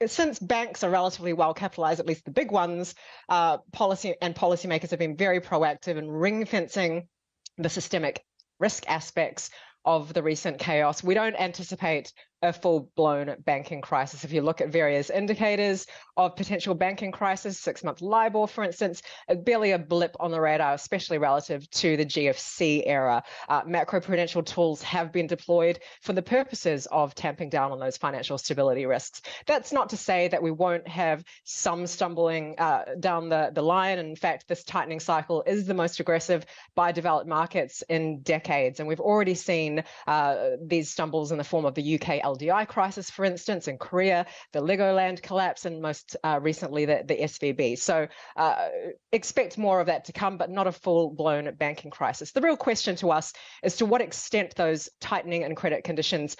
since banks are relatively well capitalized, at least the big ones, policymakers have been very proactive in ring fencing the systemic risk aspects of the recent chaos. We don't anticipate a full-blown banking crisis. If you look at various indicators of potential banking crisis, 6-month LIBOR, for instance, barely a blip on the radar, especially relative to the GFC era. Macroprudential tools have been deployed for the purposes of tamping down on those financial stability risks. That's not to say that we won't have some stumbling down the line. In fact, this tightening cycle is the most aggressive by developed markets in decades. And we've already seen these stumbles in the form of the UK LDI crisis, for instance, in Korea, the Legoland collapse, and most recently the SVB. So expect more of that to come, but not a full-blown banking crisis. The real question to us is to what extent those tightening and credit conditions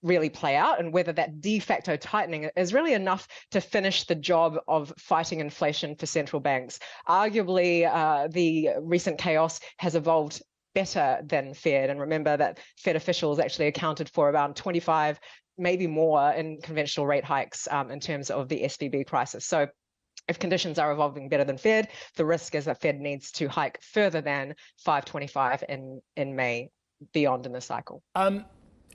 really play out, and whether that de facto tightening is really enough to finish the job of fighting inflation for central banks. Arguably, the recent chaos has evolved better than feared. And remember that Fed officials actually accounted for around 25, maybe more, in conventional rate hikes in terms of the SVB crisis. So if conditions are evolving better than feared, the risk is that Fed needs to hike further than 525 in May, beyond in the cycle.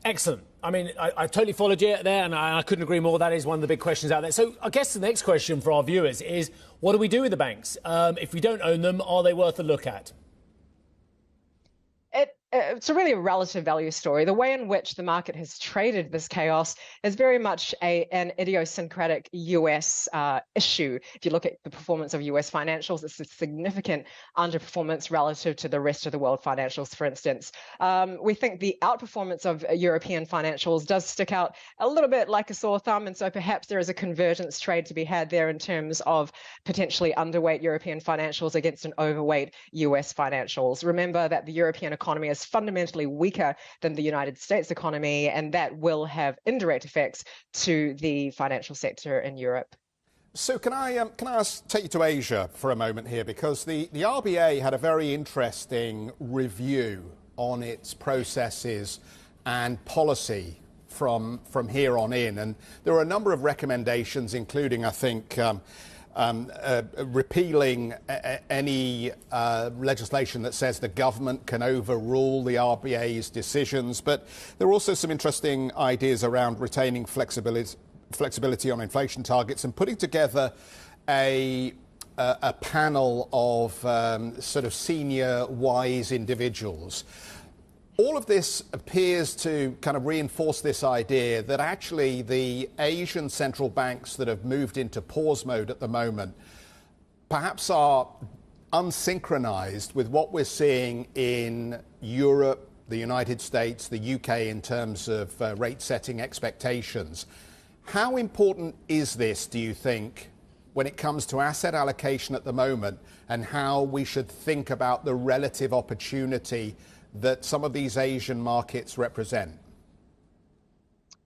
Excellent. I mean, I totally followed you there, and I couldn't agree more. That is one of the big questions out there. So I guess the next question for our viewers is, what do we do with the banks? If we don't own them, are they worth a look at? It's really a relative value story. The way in which the market has traded this chaos is very much an idiosyncratic US issue. If you look at the performance of US financials, it's a significant underperformance relative to the rest of the world financials, for instance. We think the outperformance of European financials does stick out a little bit like a sore thumb, and so perhaps there is a convergence trade to be had there in terms of potentially underweight European financials against an overweight US financials. Remember that the European economy is fundamentally weaker than the United States economy, and that will have indirect effects to the financial sector in Europe. So can I take you to Asia for a moment here, because the RBA had a very interesting review on its processes and policy from here on in, and there are a number of recommendations, including, I think, repealing any legislation that says the government can overrule the RBA's decisions. But there are also some interesting ideas around retaining flexibility on inflation targets and putting together a panel of sort of senior wise individuals. All of this appears to kind of reinforce this idea that actually the Asian central banks that have moved into pause mode at the moment perhaps are unsynchronized with what we're seeing in Europe, the United States, the UK in terms of rate setting expectations. How important is this, do you think, when it comes to asset allocation at the moment, and how we should think about the relative opportunity that some of these Asian markets represent?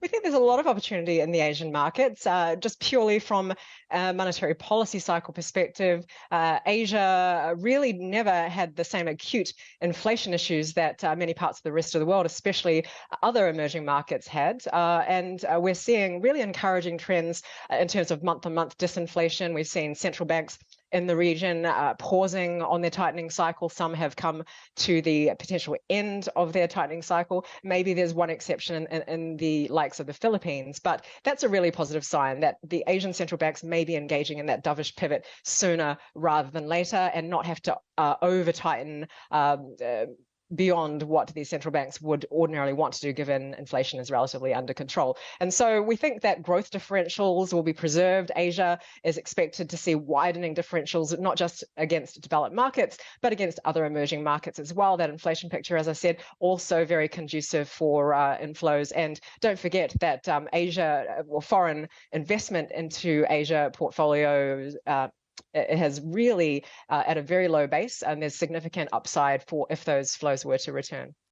We think there's a lot of opportunity in the Asian markets, just purely from a monetary policy cycle perspective. Asia really never had the same acute inflation issues that many parts of the rest of the world, especially other emerging markets, had. And we're seeing really encouraging trends in terms of month-on-month disinflation. We've seen central banks in the region pausing on their tightening cycle. Some have come to the potential end of their tightening cycle. Maybe there's one exception in the likes of the Philippines, but that's a really positive sign that the Asian central banks may be engaging in that dovish pivot sooner rather than later, and not have to over-tighten beyond what these central banks would ordinarily want to do, given inflation is relatively under control. And so we think that growth differentials will be preserved. Asia is expected to see widening differentials, not just against developed markets, but against other emerging markets as well. That inflation picture, as I said, also very conducive for inflows. And don't forget that Asia, or foreign investment into Asia portfolios, it has really at a very low base, and there's significant upside for if those flows were to return.